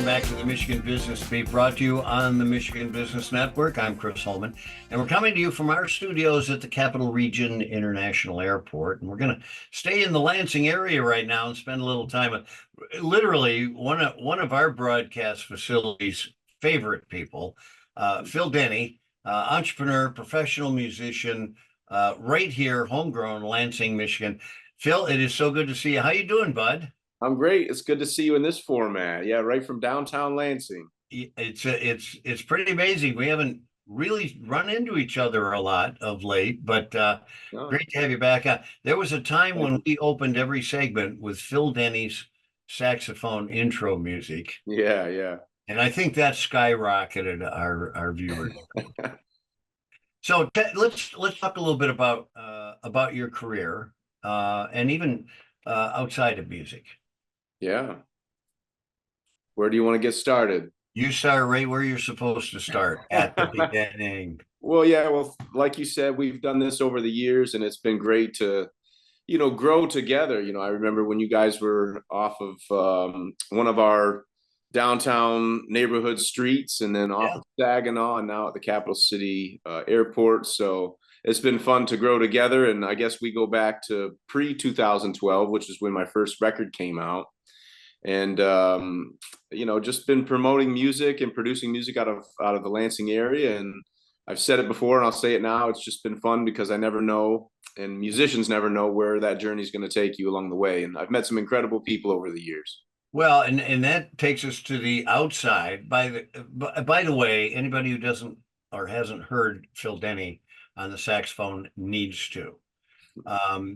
Welcome back to the Michigan Business Beat, brought to you on the Michigan Business Network. I'm Chris Holman, and we're coming to you from our studios at the Capital Region International Airport. And we're going to stay in the Lansing area right now and spend a little time with literally one of our broadcast facilities' favorite people, Phil Denny, entrepreneur, professional musician, right here, homegrown, Lansing, Michigan. Phil, it is so good to see you. How you doing, bud? I'm great. It's good to see you in this format. Yeah, right from downtown Lansing. It's pretty amazing. We haven't really run into each other a lot of late, but Oh, great to have you back. There was a time thank when you. we opened every segment with Phil Denny's saxophone intro music, Yeah, yeah. and I think that skyrocketed our viewers. So let's talk a little bit about your career and even outside of music. Yeah. Where do you want to get started? You start right where you're supposed to start, at the beginning. Well, yeah, well, like you said, we've done this over the years and it's been great to, grow together. I remember when you guys were off of one of our downtown neighborhood streets and then off Yeah. of Saginaw and now at the Capital City Airport. So it's been fun to grow together. And I guess we go back to pre 2012, which is when my first record came out. And just been promoting music and producing music out of the Lansing area. And I've said it before and I'll say it now. It's just been fun because I never know, and musicians never know where that journey is going to take you along the way. And I've met some incredible people over the years. Well, and that takes us to the outside. By the way, anybody who doesn't or hasn't heard Phil Denny on the saxophone needs to.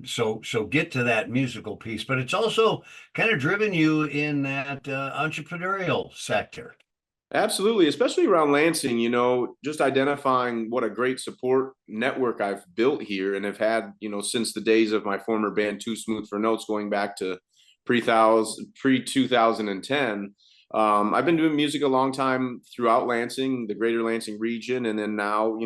So get to that musical piece, but it's also kind of driven you in that entrepreneurial sector. Absolutely, especially around Lansing, just identifying what a great support network I've built here and have had, since the days of my former band, Too Smooth for Notes, going back to pre 2010. I've been doing music a long time throughout Lansing, the greater Lansing region, and then now,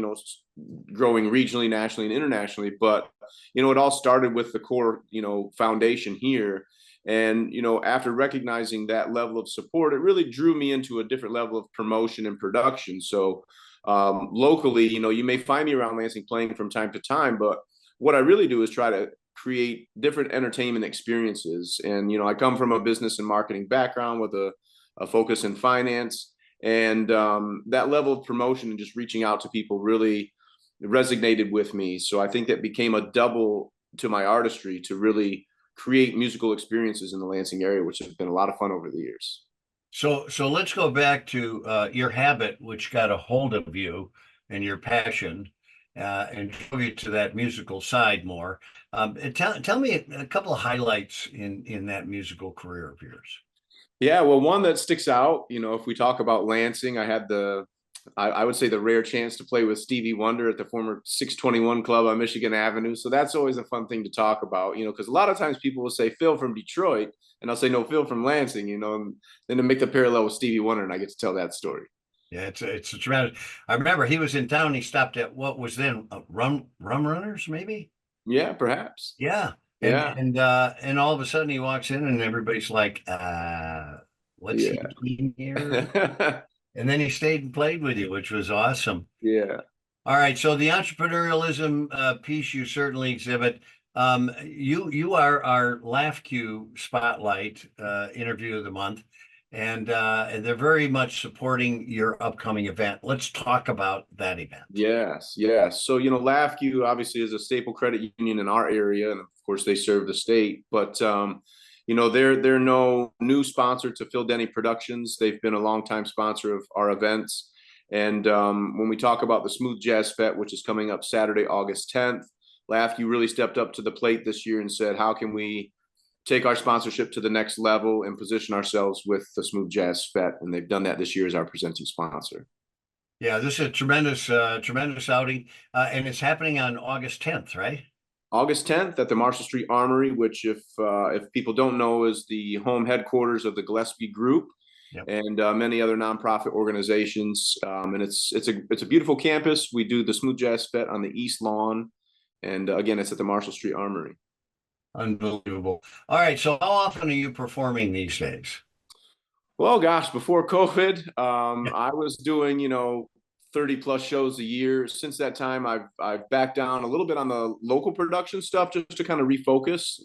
growing regionally, nationally, and internationally. But, it all started with the core, foundation here. And, after recognizing that level of support, it really drew me into a different level of promotion and production. So locally, you may find me around Lansing playing from time to time, but what I really do is try to create different entertainment experiences. And, I come from a business and marketing background with a focus in finance. And that level of promotion and just reaching out to people really resonated with me. So I think that became a double to my artistry to really create musical experiences in the Lansing area, which has been a lot of fun over the years. So let's go back to your habit, which got a hold of you and your passion, and drove you to that musical side more. And tell me a couple of highlights in that musical career of yours. Yeah, well, one that sticks out, if we talk about Lansing, I had I would say the rare chance to play with Stevie Wonder at the former 621 Club on Michigan Avenue. So that's always a fun thing to talk about, because a lot of times people will say Phil from Detroit, and I'll say no, Phil from Lansing, and then to make the parallel with Stevie Wonder, and I get to tell that story. Yeah, it's a tremendous. I remember he was in town. He stopped at what was then Rum Runners, maybe. Yeah, perhaps. Yeah, Yeah, and all of a sudden he walks in and everybody's like, "What's he yeah, doing here?" And then he stayed and played with you, which was awesome. yeah. All right, so the entrepreneurialism piece you certainly exhibit. You are our LAFCU Spotlight interview of the month, and they're very much supporting your upcoming event. Let's talk about that event. Yes, yes. So, LAFCU obviously is a staple credit union in our area, and of course they serve the state. But they're no new sponsor to Phil Denny Productions. They've been a longtime sponsor of our events. And when we talk about the Smooth Jazz Fete, which is coming up Saturday, August 10th, LAFCU really stepped up to the plate this year and said, how can we take our sponsorship to the next level and position ourselves with the Smooth Jazz Fete? And they've done that this year as our presenting sponsor. Yeah, this is a tremendous outing, and it's happening on August 10th, right? August 10th at the Marshall Street Armory, which if people don't know is the home headquarters of the Gillespie Group Yep. and many other nonprofit organizations. And it's a beautiful campus. We do the Smooth Jazz Fete on the East Lawn, and again, it's at the Marshall Street Armory. Unbelievable. All right, so how often are you performing these days? Well, gosh, before COVID, I was doing, 30 plus shows a year. Since that time, I've backed down a little bit on the local production stuff just to kind of refocus.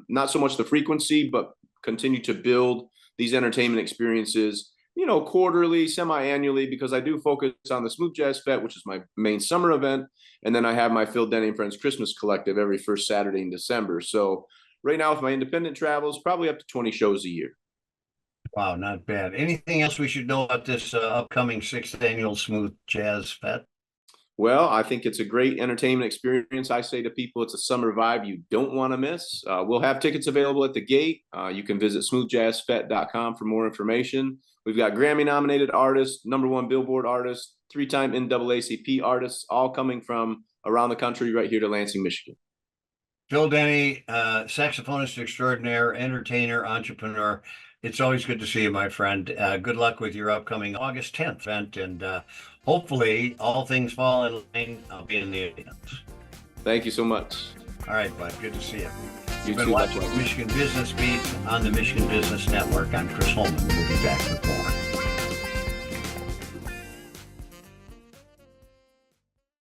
Not so much the frequency, but continue to build these entertainment experiences, quarterly, semi-annually, because I do focus on the Smooth Jazz Fete, which is my main summer event. And then I have my Phil Denny and Friends Christmas Collective every first Saturday in December. So right now with my independent travels, probably up to 20 shows a year. Wow, not bad. Anything else we should know about this upcoming 6th annual Smooth Jazz Fete? Well, I think it's a great entertainment experience. I say to people, it's a summer vibe you don't want to miss. We'll have tickets available at the gate. You can visit smoothjazzfete.com for more information. We've got Grammy-nominated artists, #1 Billboard artists, 3-time NAACP artists, all coming from around the country right here to Lansing, Michigan. Phil Denny, saxophonist extraordinaire, entertainer, entrepreneur. It's always good to see you, my friend. Good luck with your upcoming August 10th event, and hopefully all things fall in line. I'll be in the audience. Thank you so much. All right, bud. Good to see you. You've been watching Michigan Business Beat on the Michigan Business Network. I'm Chris Holman. We'll be back with more.